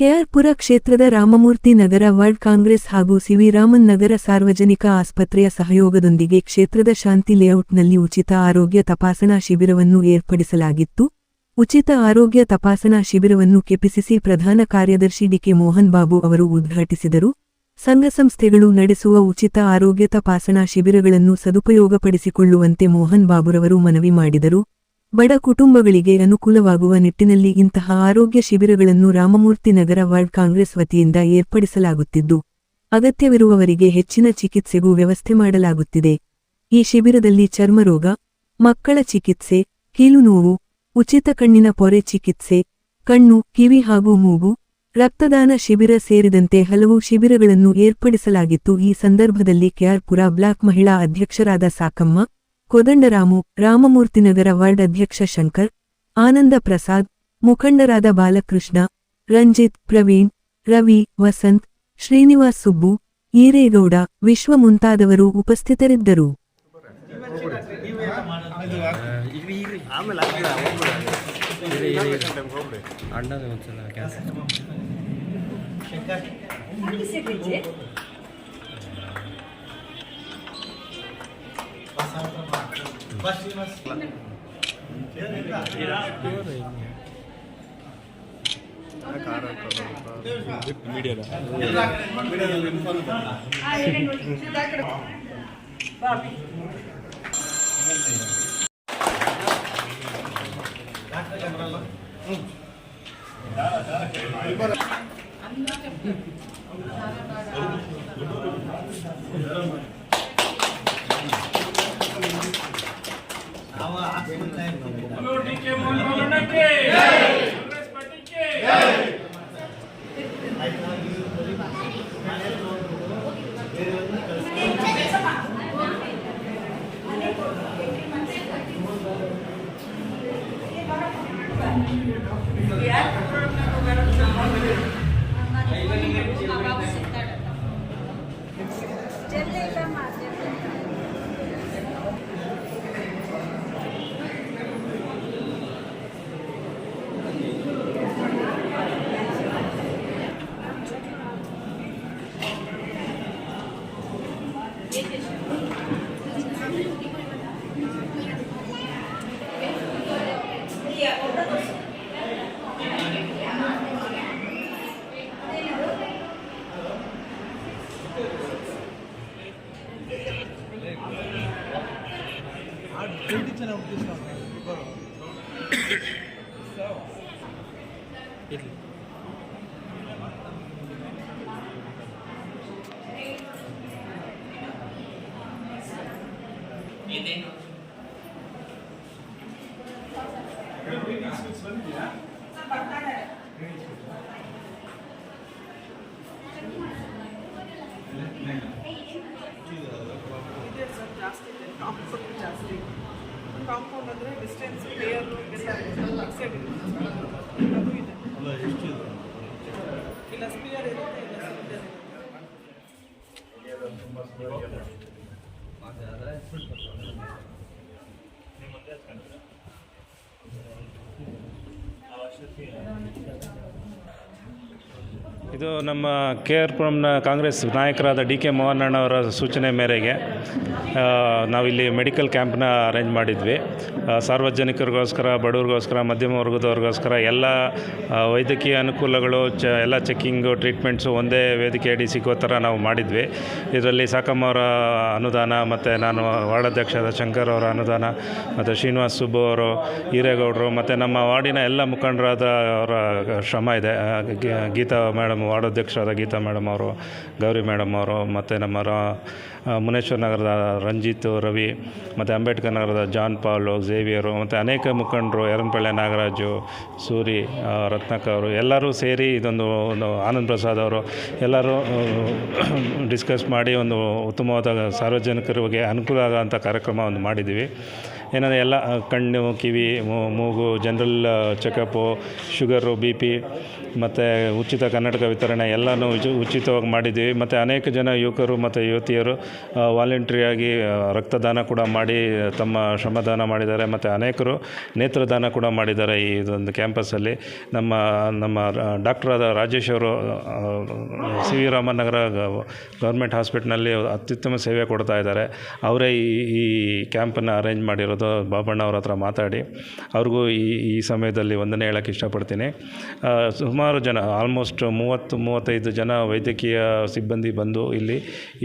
ಕೆಆರ್ಪುರ ಕ್ಷೇತ್ರದ ರಾಮಮೂರ್ತಿ ನಗರ ವಾರ್ಡ್ ಕಾಂಗ್ರೆಸ್ ಹಾಗೂ ಸಿವಿ ರಾಮನ್ ನಗರ ಸಾರ್ವಜನಿಕ ಆಸ್ಪತ್ರೆಯ ಸಹಯೋಗದೊಂದಿಗೆ ಕ್ಷೇತ್ರದ ಶಾಂತಿ ಲೇಔಟ್ನಲ್ಲಿ ಉಚಿತ ಆರೋಗ್ಯ ತಪಾಸಣಾ ಶಿಬಿರವನ್ನು ಏರ್ಪಡಿಸಲಾಗಿತ್ತು. ಉಚಿತ ಆರೋಗ್ಯ ತಪಾಸಣಾ ಶಿಬಿರವನ್ನು ಕೆಪಿಸಿಸಿ ಪ್ರಧಾನ ಕಾರ್ಯದರ್ಶಿ ಡಿಕೆ ಮೋಹನ್ ಬಾಬು ಅವರು ಉದ್ಘಾಟಿಸಿದರು. ಸಂಘ ಸಂಸ್ಥೆಗಳು ನಡೆಸುವ ಉಚಿತ ಆರೋಗ್ಯ ತಪಾಸಣಾ ಶಿಬಿರಗಳನ್ನು ಸದುಪಯೋಗಪಡಿಸಿಕೊಳ್ಳುವಂತೆ ಮೋಹನ್ ಬಾಬುರವರು ಮನವಿ ಮಾಡಿದರು. ಬಡ ಕುಟುಂಬಗಳಿಗೆ ಅನುಕೂಲವಾಗುವ ನಿಟ್ಟಿನಲ್ಲಿ ಇಂತಹ ಆರೋಗ್ಯ ಶಿಬಿರಗಳನ್ನು ರಾಮಮೂರ್ತಿ ನಗರ ವಾರ್ಡ್ ಕಾಂಗ್ರೆಸ್ ವತಿಯಿಂದ ಏರ್ಪಡಿಸಲಾಗುತ್ತಿದ್ದು, ಅಗತ್ಯವಿರುವವರಿಗೆ ಹೆಚ್ಚಿನ ಚಿಕಿತ್ಸೆಗೂ ವ್ಯವಸ್ಥೆ ಮಾಡಲಾಗುತ್ತಿದೆ. ಈ ಶಿಬಿರದಲ್ಲಿ ಚರ್ಮರೋಗ, ಮಕ್ಕಳ ಚಿಕಿತ್ಸೆ, ಕೀಲು ನೋವು, ಉಚಿತ ಕಣ್ಣಿನ ಪೊರೆ ಚಿಕಿತ್ಸೆ, ಕಣ್ಣು, ಕಿವಿ ಹಾಗೂ ಮೂಗು, ರಕ್ತದಾನ ಶಿಬಿರ ಸೇರಿದಂತೆ ಹಲವು ಶಿಬಿರಗಳನ್ನು ಏರ್ಪಡಿಸಲಾಗಿತ್ತು. ಈ ಸಂದರ್ಭದಲ್ಲಿ ಕೆಆರ್ಪುರ ಬ್ಲಾಕ್ ಮಹಿಳಾ ಅಧ್ಯಕ್ಷರಾದ ಸಾಕಮ್ಮ, ಕೋದಂಡರಾಮು, ರಾಮಮೂರ್ತಿನಗರ ವಾರ್ಡ್ ಅಧ್ಯಕ್ಷ ಶಂಕರ್, ಆನಂದ ಪ್ರಸಾದ್, ಮುಖಂಡರಾದ ಬಾಲಕೃಷ್ಣ, ರಂಜಿತ್, ಪ್ರವೀಣ್, ರವಿ, ವಸಂತ್, ಶ್ರೀನಿವಾಸ್ ಸುಬ್ಬು, ಈರೇಗೌಡ, ವಿಶ್ವ ಮುಂತಾದವರು ಉಪಸ್ಥಿತರಿದ್ದರು. ಕಾಂಪೌಂಡ್ ಅಂದರೆ ಡಿಸ್ಟೆನ್ಸ್ ಪ್ಲೇಯರ್ ಎಲ್ಲ ಫಿಕ್ಸೆಡ್ ಅದು ಇದೆ. ಇಲ್ಲ ಸ್ಪಿಯರ್ ಇರುತ್ತೆ, ಇಲ್ಲ ಇದು ನಮ್ಮ ಕೆಆರ್ಪುರಂನ ಕಾಂಗ್ರೆಸ್ ನಾಯಕರಾದ ಡಿ ಕೆ ಮೋಹನ್ ಅವರ ಸೂಚನೆ ಮೇರೆಗೆ ನಾವಿಲ್ಲಿ ಮೆಡಿಕಲ್ ಕ್ಯಾಂಪ್ನ ಅರೇಂಜ್ ಮಾಡಿದ್ವಿ. ಸಾರ್ವಜನಿಕರಿಗೋಸ್ಕರ, ಬಡವ್ರಿಗೋಸ್ಕರ, ಮಧ್ಯಮ ವರ್ಗದವ್ರಿಗೋಸ್ಕರ ಎಲ್ಲ ವೈದ್ಯಕೀಯ ಅನುಕೂಲಗಳು, ಎಲ್ಲ ಚೆಕ್ಕಿಂಗು, ಟ್ರೀಟ್ಮೆಂಟ್ಸು ಒಂದೇ ವೇದಿಕೆಯಡಿ ಸಿಗೋ ಥರ ನಾವು ಮಾಡಿದ್ವಿ. ಇದರಲ್ಲಿ ಸಾಕಮ್ಮ ಅವರ ಅನುದಾನ, ಮತ್ತು ನಾನು ವಾರ್ಡಾಧ್ಯಕ್ಷರಾದ ಶಂಕರ್ ಅವರ ಅನುದಾನ, ಮತ್ತು ಶ್ರೀನಿವಾಸ್ ಸುಬ್ಬು ಅವರು, ಈರೇಗೌಡರು, ಮತ್ತು ನಮ್ಮ ವಾರ್ಡಿನ ಎಲ್ಲ ಮುಖಂಡರಾದ ಅವರ ಶ್ರಮ ಇದೆ. ಗೀತಾ ಮೇಡಮ್, ವಾರ್ಡಾಧ್ಯಕ್ಷರಾದ ಗೀತಾ ಮೇಡಮ್ ಅವರು, ಗೌರಿ ಮೇಡಮ್ ಅವರು, ಮತ್ತು ನಮ್ಮ ಮುನೇಶ್ವರ ನಗರದ ರಂಜಿತ್, ರವಿ, ಮತ್ತು ಅಂಬೇಡ್ಕರ್ ನಗರದ ಜಾನ್ ಪಾಲು, ಝೇವಿಯರು, ಮತ್ತು ಅನೇಕ ಮುಖಂಡರು, ಯರನಪಳ್ಳಿ ನಾಗರಾಜು, ಸೂರಿ, ರತ್ನಕ್ಕ ಅವರು ಎಲ್ಲರೂ ಸೇರಿ ಇದೊಂದು ಆನಂದ್ ಪ್ರಸಾದ್ ಅವರು ಎಲ್ಲರೂ ಡಿಸ್ಕಸ್ ಮಾಡಿ ಒಂದು ಉತ್ತಮವಾದ ಸಾರ್ವಜನಿಕರಿಗೆ ಅನುಕೂಲ ಆಗೋಂಥ ಕಾರ್ಯಕ್ರಮ ಒಂದು ಮಾಡಿದ್ದೀವಿ. ಏನಂದರೆ ಎಲ್ಲ ಕಣ್ಣು, ಕಿವಿ, ಮೂಗು, ಜನರಲ್ ಚೆಕಪ್ಪು, ಶುಗರು, BP ಮತ್ತು ಉಚಿತ ಕನ್ನಡಕ ವಿತರಣೆ ಎಲ್ಲನೂ ಉಚಿತವಾಗಿ ಮಾಡಿದ್ದೀವಿ. ಮತ್ತು ಅನೇಕ ಜನ ಯುವಕರು ಮತ್ತು ಯುವತಿಯರು ವಾಲಂಟ್ರಿಯಾಗಿ ರಕ್ತದಾನ ಕೂಡ ಮಾಡಿ ತಮ್ಮ ಶ್ರಮದಾನ ಮಾಡಿದ್ದಾರೆ. ಮತ್ತು ಅನೇಕರು ನೇತ್ರದಾನ ಕೂಡ ಮಾಡಿದ್ದಾರೆ ಈ ಇದೊಂದು ಕ್ಯಾಂಪಸ್ಸಲ್ಲಿ. ನಮ್ಮ ಡಾಕ್ಟ್ರಾದ ರಾಜೇಶ್ ಅವರು CV ರಾಮನ್ ನಗರ ಗೌರ್ಮೆಂಟ್ ಹಾಸ್ಪಿಟ್ಲ್ನಲ್ಲಿ ಅತ್ಯುತ್ತಮ ಸೇವೆ ಕೊಡ್ತಾ ಇದ್ದಾರೆ. ಅವರೇ ಈ ಕ್ಯಾಂಪನ್ನು ಅರೇಂಜ್ ಮಾಡಿರೋದು. ಬಾಬಣ್ಣ ಅವ್ರ ಹತ್ರ ಮಾತಾಡಿ ಅವ್ರಿಗೂ ಈ ಸಮಯದಲ್ಲಿ ವಂದನೆ ಹೇಳೋಕ್ಕೆ ಇಷ್ಟಪಡ್ತೀನಿ. ಸುಮಾರು ಜನ ಆಲ್ಮೋಸ್ಟ್ 30-35 ಜನ ವೈದ್ಯಕೀಯ ಸಿಬ್ಬಂದಿ ಬಂದು ಇಲ್ಲಿ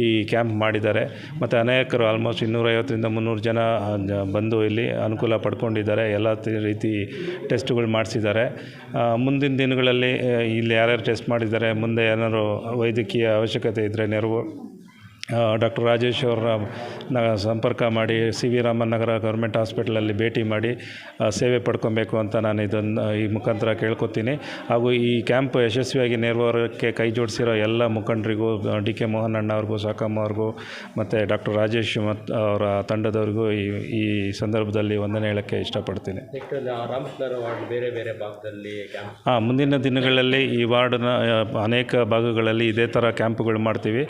ಈ ಕ್ಯಾಂಪ್ ಮಾಡಿದ್ದಾರೆ. ಮತ್ತು ಅನೇಕರು ಆಲ್ಮೋಸ್ಟ್ 250-300 ಜನ ಬಂದು ಇಲ್ಲಿ ಅನುಕೂಲ ಪಡ್ಕೊಂಡಿದ್ದಾರೆ. ಎಲ್ಲ ರೀತಿ ಟೆಸ್ಟ್ಗಳು ಮಾಡಿಸಿದ್ದಾರೆ. ಮುಂದಿನ ದಿನಗಳಲ್ಲಿ ಇಲ್ಲಿ ಯಾರ್ಯಾರು ಟೆಸ್ಟ್ ಮಾಡಿದ್ದಾರೆ, ಮುಂದೆ ಏನಾದ್ರು ವೈದ್ಯಕೀಯ ಅವಶ್ಯಕತೆ ಇದ್ದರೆ ನೆರವು ಡಾಕ್ಟರ್ ರಾಜೇಶ್ ಅವರ ಸಂಪರ್ಕ ಮಾಡಿ CV ರಾಮನ್ ನಗರ ಗೌರ್ಮೆಂಟ್ ಹಾಸ್ಪಿಟಲಲ್ಲಿ ಭೇಟಿ ಮಾಡಿ ಸೇವೆ ಪಡ್ಕೊಬೇಕು ಅಂತ ನಾನು ಈ ಮುಖಾಂತರ ಕೇಳ್ಕೊತೀನಿ. ಹಾಗೂ ಈ ಕ್ಯಾಂಪ್ ಯಶಸ್ವಿಯಾಗಿ ನೆರವೇರೋಕ್ಕೆ ಕೈ ಜೋಡಿಸಿರೋ ಎಲ್ಲ ಮುಖಂಡರಿಗೂ, DK ಮೋಹನ್ ಅಣ್ಣ ಅವ್ರಿಗೂ, ಸಾಕಮ್ಮ ಅವ್ರಿಗೂ ಮತ್ತು ಡಾಕ್ಟರ್ ರಾಜೇಶ್ ಮತ್ತು ಅವರ ತಂಡದವ್ರಿಗೂ ಈ ಸಂದರ್ಭದಲ್ಲಿ ವಂದನೆ ಹೇಳೋಕ್ಕೆ ಇಷ್ಟಪಡ್ತೀನಿ. ಬೇರೆ ಬೇರೆ ಭಾಗದಲ್ಲಿ ಮುಂದಿನ ದಿನಗಳಲ್ಲಿ ಈ ವಾರ್ಡ್ನ ಅನೇಕ ಭಾಗಗಳಲ್ಲಿ ಇದೇ ಥರ ಕ್ಯಾಂಪ್ಗಳು ಮಾಡ್ತೀವಿ.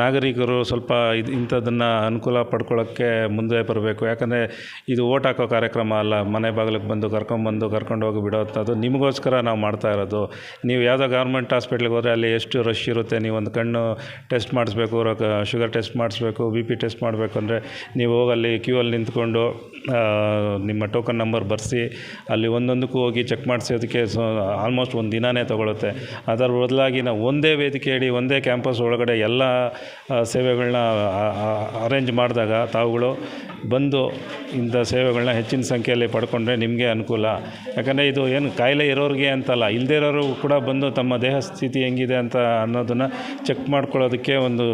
ನಾಗರಿಕರು ಸ್ವಲ್ಪ ಇಂಥದ್ದನ್ನು ಅನುಕೂಲ ಪಡ್ಕೊಳ್ಳೋಕ್ಕೆ ಮುಂದೆ ಬರಬೇಕು. ಯಾಕಂದರೆ ಇದು ಓಟ್ ಹಾಕೋ ಕಾರ್ಯಕ್ರಮ ಅಲ್ಲ. ಮನೆ ಬಾಗಿಲಿಗೆ ಬಂದು ಕರ್ಕೊಂಡು ಹೋಗಿ ಬಿಡೋಂಥದ್ದು ನಿಮಗೋಸ್ಕರ ನಾವು ಮಾಡ್ತಾ ಇರೋದು. ನೀವು ಯಾವುದೋ ಗೌರ್ಮೆಂಟ್ ಹಾಸ್ಪಿಟ್ಲಿಗೆ ಹೋದರೆ ಅಲ್ಲಿ ಎಷ್ಟು ರಶ್ ಇರುತ್ತೆ. ನೀವು ಒಂದು ಕಣ್ಣು ಟೆಸ್ಟ್ ಮಾಡಿಸ್ಬೇಕು, ಶುಗರ್ ಟೆಸ್ಟ್ ಮಾಡಿಸ್ಬೇಕು, BP ಟೆಸ್ಟ್ ಮಾಡಬೇಕು ಅಂದರೆ ನೀವು ಹೋಗಲ್ಲಿ ಕ್ಯೂ ಅಲ್ಲಿ ನಿಂತ್ಕೊಂಡು ನಿಮ್ಮ ಟೋಕನ್ ನಂಬರ್ ಬರೆಸಿ ಅಲ್ಲಿ ಒಂದೊಂದಕ್ಕೂ ಹೋಗಿ ಚೆಕ್ ಮಾಡಿಸೋದಕ್ಕೆ ಆಲ್ಮೋಸ್ಟ್ ಒಂದು ದಿನವೇ ತೊಗೊಳುತ್ತೆ. ಅದರ ಬದಲಾಗಿ ನಾವು ಒಂದೇ ವೇದಿಕೆ ಅಡಿ ಒಂದೇ ಕ್ಯಾಂಪಸ್ ಒಳಗಡೆ ಎಲ್ಲ ಸೇವೆಗಳನ್ನ ಅರೇಂಜ್ ಮಾಡಿದಾಗ ತಾವುಗಳು ಬಂದು ಇಂಥ ಸೇವೆಗಳನ್ನ ಹೆಚ್ಚಿನ ಸಂಖ್ಯೆಯಲ್ಲಿ ಪಡ್ಕೊಂಡ್ರೆ ನಿಮಗೆ ಅನುಕೂಲ. ಯಾಕಂದರೆ ಇದು ಏನು ಕಾಯಿಲೆ ಇರೋರಿಗೆ ಅಂತಲ್ಲ, ಇಲ್ಲದೇ ಇರೋರು ಕೂಡ ಬಂದು ತಮ್ಮ ದೇಹ ಸ್ಥಿತಿ ಹೆಂಗಿದೆ ಅಂತ ಅನ್ನೋದನ್ನು ಚೆಕ್ ಮಾಡ್ಕೊಳ್ಳೋದಕ್ಕೆ ಒಂದು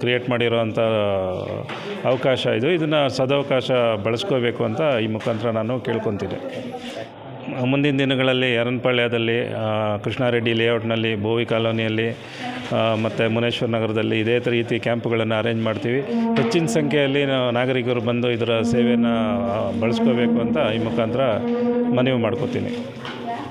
ಕ್ರಿಯೇಟ್ ಮಾಡಿರೋ ಅಂಥ ಅವಕಾಶ ಇದು. ಇದನ್ನು ಸದವಕಾಶ ಬಳಸ್ಕೋಬೇಕು ಅಂತ ಈ ಮುಖಾಂತರ ನಾನು ಕೇಳ್ಕೊತೀನಿ. ಮುಂದಿನ ದಿನಗಳಲ್ಲಿ ಯರನಪಾಳ್ಯದಲ್ಲಿ, ಕೃಷ್ಣಾರೆಡ್ಡಿ ಲೇಔಟ್ನಲ್ಲಿ, ಬೋವಿ ಕಾಲೋನಿಯಲ್ಲಿ ಮತ್ತು ಮುನೇಶ್ವರ ನಗರದಲ್ಲಿ ಇದೇ ರೀತಿ ಕ್ಯಾಂಪ್ಗಳನ್ನು ಅರೇಂಜ್ ಮಾಡ್ತೀವಿ. ಹೆಚ್ಚಿನ ಸಂಖ್ಯೆಯಲ್ಲಿ ನಾಗರಿಕರು ಬಂದು ಇದರ ಸೇವೆಯನ್ನು ಬಳಸ್ಕೋಬೇಕು ಅಂತ ಈ ಮುಖಾಂತರ ಮನವಿ ಮಾಡ್ಕೋತೀನಿ.